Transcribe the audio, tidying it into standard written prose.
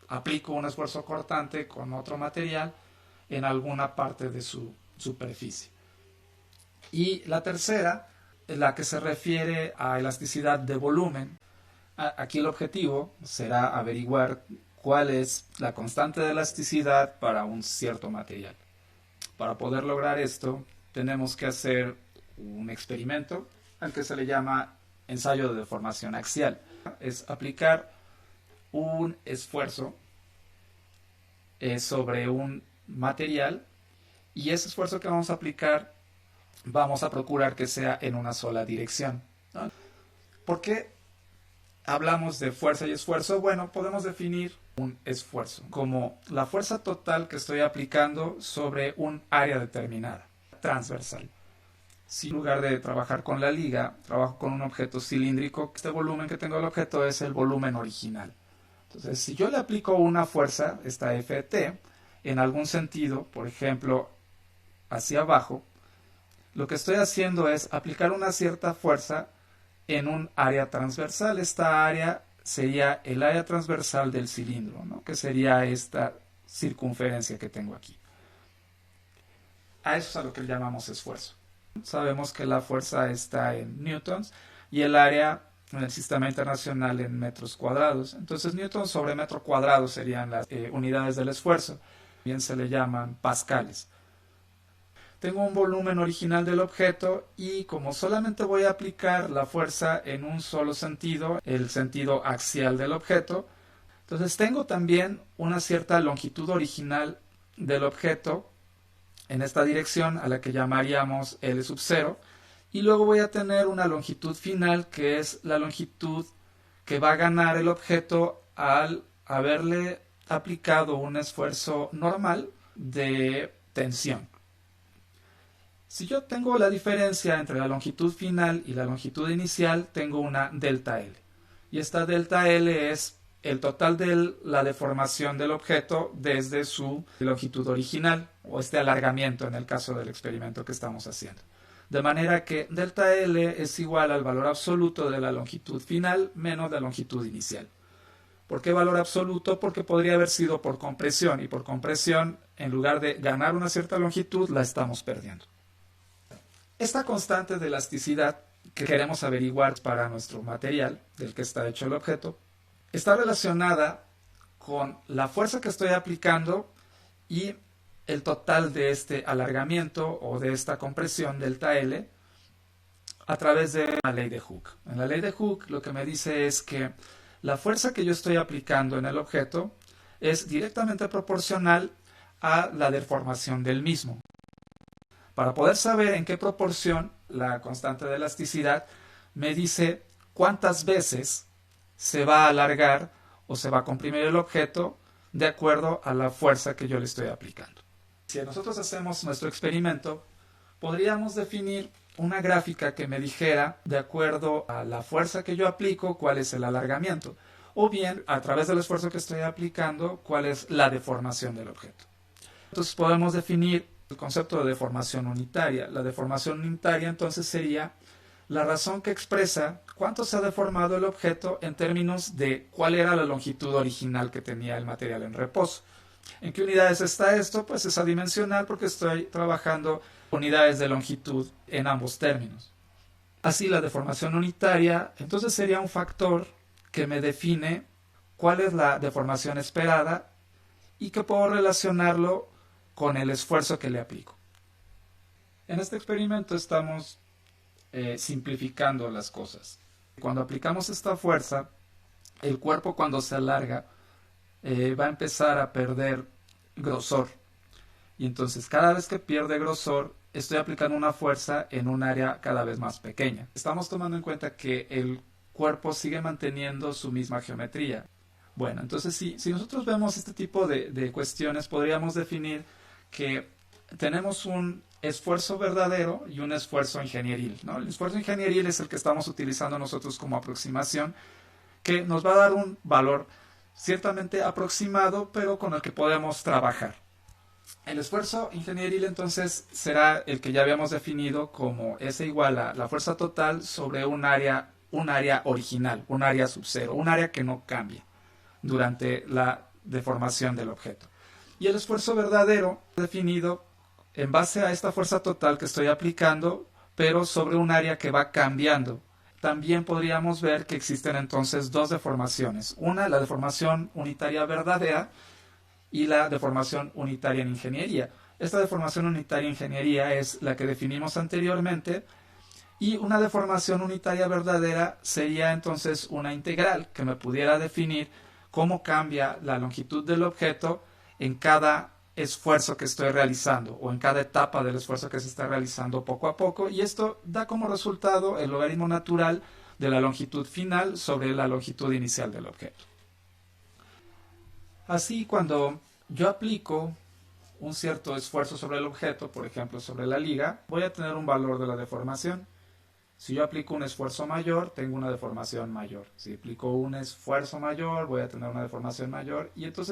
aplico un esfuerzo cortante con otro material en alguna parte de su superficie. Y la tercera, la que se refiere a elasticidad de volumen. Aquí el objetivo será averiguar cuál es la constante de elasticidad para un cierto material. Para poder lograr esto, tenemos que hacer un experimento al que se le llama ensayo de deformación axial. Es aplicar un esfuerzo sobre un material, y ese esfuerzo que vamos a aplicar vamos a procurar que sea en una sola dirección, ¿no? ¿Por qué hablamos de fuerza y esfuerzo? Bueno, podemos definir un esfuerzo como la fuerza total que estoy aplicando sobre un área determinada, transversal. Si en lugar de trabajar con la liga, trabajo con un objeto cilíndrico, este volumen que tengo del objeto es el volumen original. Entonces, si yo le aplico una fuerza, esta Ft, en algún sentido, por ejemplo, hacia abajo, lo que estoy haciendo es aplicar una cierta fuerza en un área transversal. Esta área sería el área transversal del cilindro, ¿no? Que sería esta circunferencia que tengo aquí. A eso es a lo que le llamamos esfuerzo. Sabemos que la fuerza está en newtons y el área en el sistema internacional en metros cuadrados. Entonces, newton sobre metro cuadrado serían las unidades del esfuerzo. También se le llaman pascales. Tengo un volumen original del objeto y como solamente voy a aplicar la fuerza en un solo sentido, el sentido axial del objeto, entonces tengo también una cierta longitud original del objeto en esta dirección a la que llamaríamos L sub 0, y luego voy a tener una longitud final que es la longitud que va a ganar el objeto al haberle aplicado un esfuerzo normal de tensión. Si yo tengo la diferencia entre la longitud final y la longitud inicial, tengo una delta L. Y esta delta L es el total de la deformación del objeto desde su longitud original, o este alargamiento en el caso del experimento que estamos haciendo. De manera que delta L es igual al valor absoluto de la longitud final menos la longitud inicial. ¿Por qué valor absoluto? Porque podría haber sido por compresión, y por compresión, en lugar de ganar una cierta longitud, la estamos perdiendo. Esta constante de elasticidad que queremos averiguar para nuestro material, del que está hecho el objeto, está relacionada con la fuerza que estoy aplicando y el total de este alargamiento o de esta compresión delta L a través de la ley de Hooke. En la ley de Hooke lo que me dice es que la fuerza que yo estoy aplicando en el objeto es directamente proporcional a la deformación del mismo. Para poder saber en qué proporción, la constante de elasticidad me dice cuántas veces se va a alargar o se va a comprimir el objeto de acuerdo a la fuerza que yo le estoy aplicando. Si nosotros hacemos nuestro experimento, podríamos definir una gráfica que me dijera, de acuerdo a la fuerza que yo aplico, cuál es el alargamiento, o bien, a través del esfuerzo que estoy aplicando, cuál es la deformación del objeto. Entonces podemos definir el concepto de deformación unitaria. La deformación unitaria entonces sería la razón que expresa cuánto se ha deformado el objeto en términos de cuál era la longitud original que tenía el material en reposo. ¿En qué unidades está esto? Pues es adimensional, porque estoy trabajando unidades de longitud en ambos términos. Así, la deformación unitaria entonces sería un factor que me define cuál es la deformación esperada y que puedo relacionarlo con el esfuerzo que le aplico. En este experimento estamos simplificando las cosas. Cuando aplicamos esta fuerza, el cuerpo, cuando se alarga, va a empezar a perder grosor. Y entonces, cada vez que pierde grosor, estoy aplicando una fuerza en un área cada vez más pequeña. Estamos tomando en cuenta que el cuerpo sigue manteniendo su misma geometría. Bueno, entonces si nosotros vemos este tipo de cuestiones, podríamos definir que tenemos un esfuerzo verdadero y un esfuerzo ingenieril, ¿no? El esfuerzo ingenieril es el que estamos utilizando nosotros como aproximación, que nos va a dar un valor ciertamente aproximado, pero con el que podemos trabajar. El esfuerzo ingenieril entonces será el que ya habíamos definido como S igual a la fuerza total sobre un área original, un área sub cero, un área que no cambia durante la deformación del objeto. Y el esfuerzo verdadero definido en base a esta fuerza total que estoy aplicando, pero sobre un área que va cambiando. También podríamos ver que existen entonces dos deformaciones. Una, la deformación unitaria verdadera y la deformación unitaria en ingeniería. Esta deformación unitaria en ingeniería es la que definimos anteriormente, y una deformación unitaria verdadera sería entonces una integral que me pudiera definir cómo cambia la longitud del objeto en cada esfuerzo que estoy realizando o en cada etapa del esfuerzo que se está realizando poco a poco, y esto da como resultado el logaritmo natural de la longitud final sobre la longitud inicial del objeto. Así, cuando yo aplico un cierto esfuerzo sobre el objeto, por ejemplo sobre la liga, voy a tener un valor de la deformación. Si yo aplico un esfuerzo mayor, tengo una deformación mayor. Si aplico un esfuerzo mayor, voy a tener una deformación mayor, y entonces